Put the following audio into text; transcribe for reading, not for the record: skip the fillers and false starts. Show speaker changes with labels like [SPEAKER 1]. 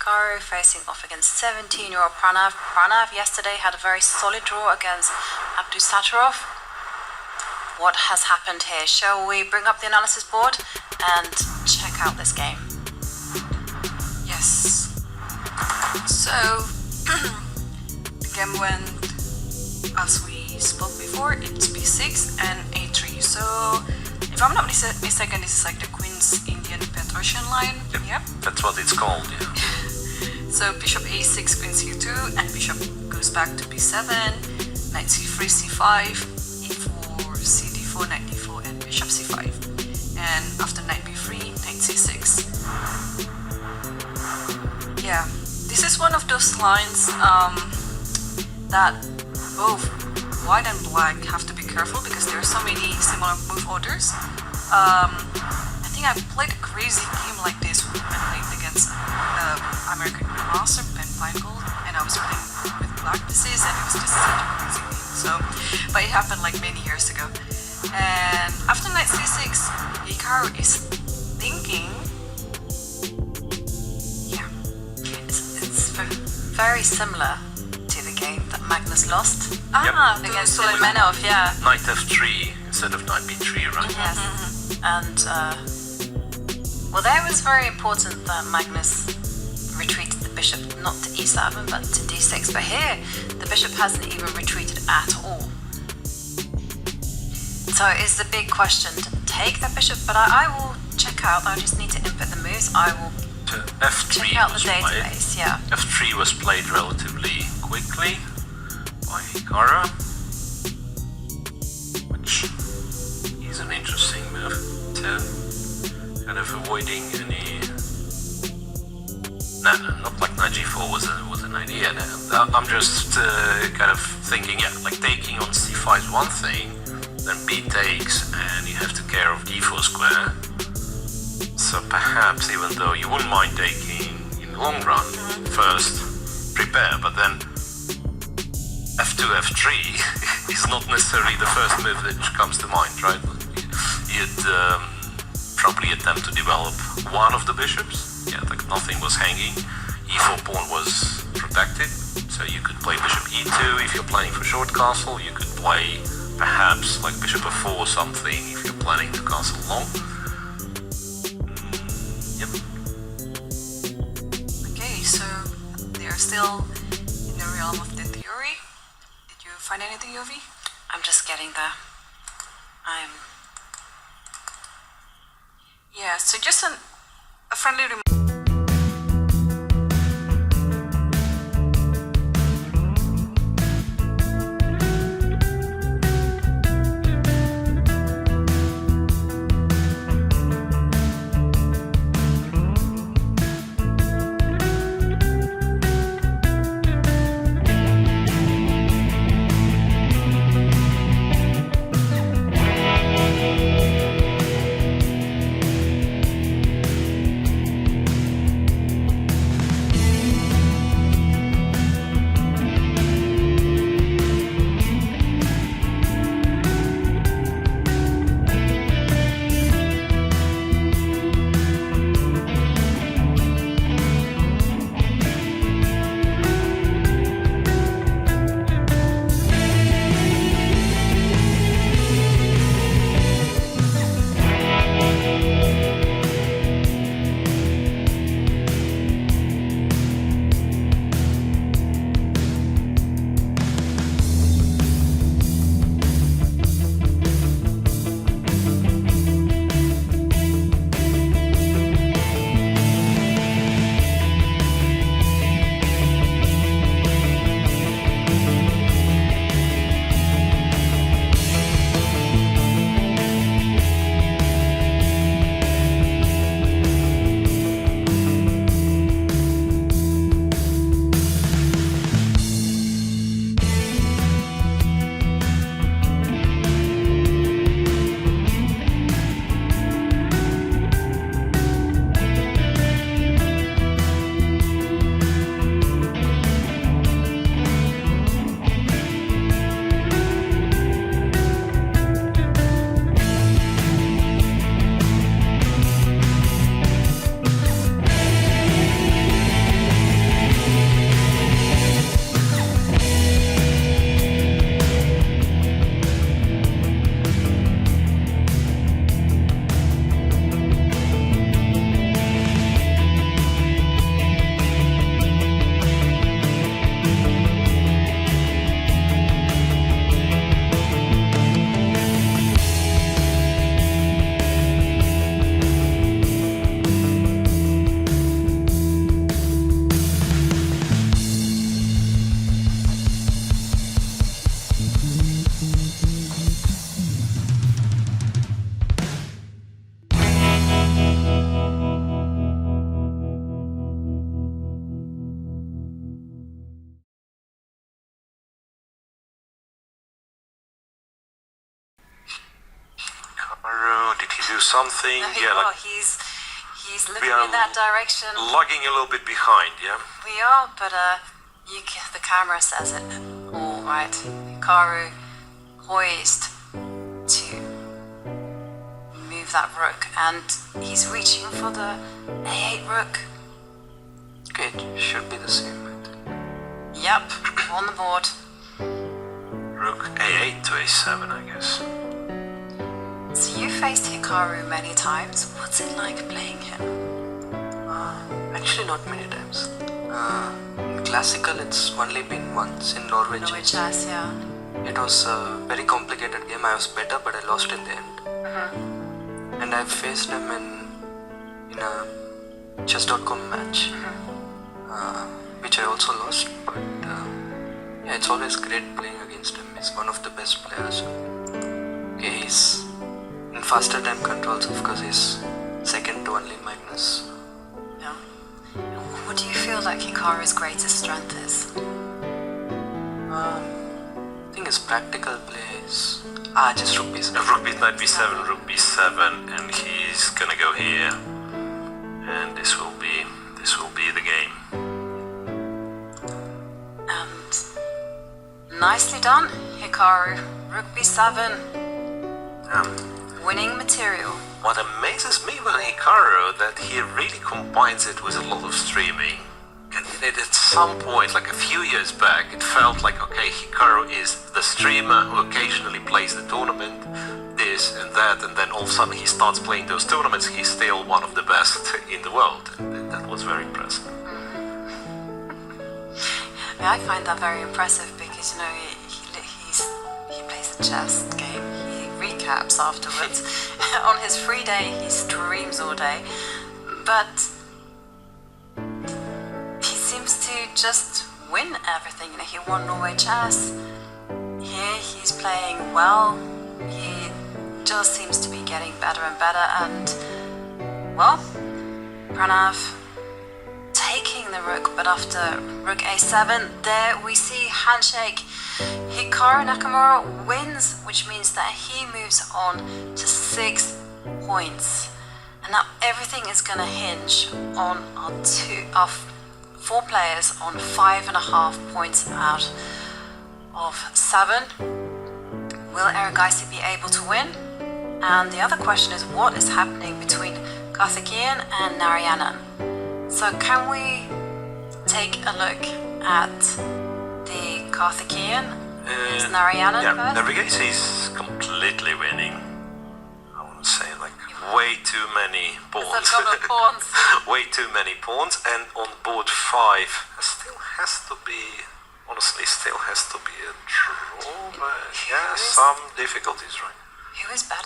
[SPEAKER 1] Hikaru facing off against 17-year-old Pranav. Pranav yesterday had a very solid draw against Abdusattorov. What has happened here? Shall we bring up the analysis board and check out this game?
[SPEAKER 2] Yes. So, the game went as we spoke before. It's b6 and a3. So, if I'm not mistaken, this is like the Queen's Indian Petrosian line.
[SPEAKER 3] Yep. That's what it's called, yeah.
[SPEAKER 2] So bishop a6, queen c2, and bishop goes back to b7, knight c3, c5, e4, cd4, knight d4, and bishop c5. And after knight b3, knight c6. Yeah, this is one of those lines that both white and black have to be careful because there are so many similar move orders. I think I played a crazy game like this when I played against American Master Ben Feingold, and I was playing with black pieces, and it was just such a crazy game. So, but it happened like many years ago. And after knight c6, Hikaru is thinking, yeah,
[SPEAKER 1] It's very similar to the game that Magnus lost against
[SPEAKER 2] Suleimanov.
[SPEAKER 1] yeah.
[SPEAKER 3] Knight f3 instead of knight b3, right?
[SPEAKER 1] Yes. And well, there it was very important that Magnus retreated the bishop not to e7 but to d6. But here, the bishop hasn't even retreated at all. So it's the big question to take the bishop, but I will check out. I just need to input the moves. I will
[SPEAKER 3] f3
[SPEAKER 1] check out the
[SPEAKER 3] was
[SPEAKER 1] database.
[SPEAKER 3] played.
[SPEAKER 1] Yeah.
[SPEAKER 3] f3 was played relatively quickly by Hikaru, which is an interesting move too. Kind of avoiding any. No, not like knight g4 was an idea. No. I'm just kind of thinking, yeah, like taking on c5 is one thing, then b takes, and you have to care of d4 square. So perhaps, even though you wouldn't mind taking in the long run, first prepare, but then f2, f3 is not necessarily the first move that comes to mind, right? You'd probably attempt to develop one of the bishops. Yeah, like nothing was hanging. e4 pawn was protected, so you could play bishop e2 if you're planning for short castle. You could play perhaps like bishop f4 or something if you're planning to castle long. Yep.
[SPEAKER 2] Okay, so they're still in the realm of the theory. Did you find anything, Yovi?
[SPEAKER 1] I'm just getting there.
[SPEAKER 2] Yeah, so just a friendly reminder.
[SPEAKER 3] do something.
[SPEAKER 1] No,
[SPEAKER 3] Yeah, like
[SPEAKER 1] he's looking
[SPEAKER 3] we are
[SPEAKER 1] in that direction.
[SPEAKER 3] lagging a little bit behind. Yeah.
[SPEAKER 1] We are, but the camera says it all right. Hikaru poised to move that rook, and he's reaching for the a8 rook.
[SPEAKER 4] Okay, it should be the same.
[SPEAKER 1] Yep, on the board.
[SPEAKER 3] Rook a8 to a7, I guess.
[SPEAKER 1] So you faced Hikaru many times. What's it like playing him?
[SPEAKER 4] Actually, not many times. In classical, it's only been once in Norway.
[SPEAKER 1] Norway chess, yeah.
[SPEAKER 4] It was a very complicated game. I was better, but I lost in the end. And I faced him in a chess.com match, which I also lost. But yeah, it's always great playing against him. He's one of the best players. Okay, he's in faster time controls. Of course, he's second to only Magnus.
[SPEAKER 1] Yeah. What do you feel like Hikaru's greatest strength is?
[SPEAKER 4] I think his practical plays. Just rook b7.
[SPEAKER 3] Rook b knight b7, rook b7, and he's gonna go here, and this will be the game.
[SPEAKER 1] And nicely done, Hikaru. Rook b7, winning material.
[SPEAKER 3] What amazes me with Hikaru that he really combines it with a lot of streaming. And at some point, like a few years back, it felt like, okay, Hikaru is the streamer who occasionally plays the tournament, this and that, and then all of a sudden he starts playing those tournaments. He's still one of the best in the world, and that was very impressive.
[SPEAKER 1] I find that very impressive because he plays the chess game. He recaps afterwards. On his free day, he streams all day, but he seems to just win everything. He won Norway chess. Here he's playing well. He just seems to be getting better and better. And well, Pranav taking the rook, but after rook a7, there we see handshake. Hikaru Nakamura wins, which means that he moves on to 6 points. And now everything is going to hinge on our 4 players on 5.5 points out of 7. Will Eric Geisy be able to win? And the other question is, what is happening between Karthikeyan and Narayanan? So can we take a look at the Karthikeyan against Narayanan
[SPEAKER 3] Yeah,
[SPEAKER 1] first?
[SPEAKER 3] Navigate is completely winning. I want to say, like, way too many pawns.
[SPEAKER 1] There's a lot of pawns.
[SPEAKER 3] Way too many pawns, and on board 5 still has to be a draw, but yeah, some difficulties, right?
[SPEAKER 1] Who is better?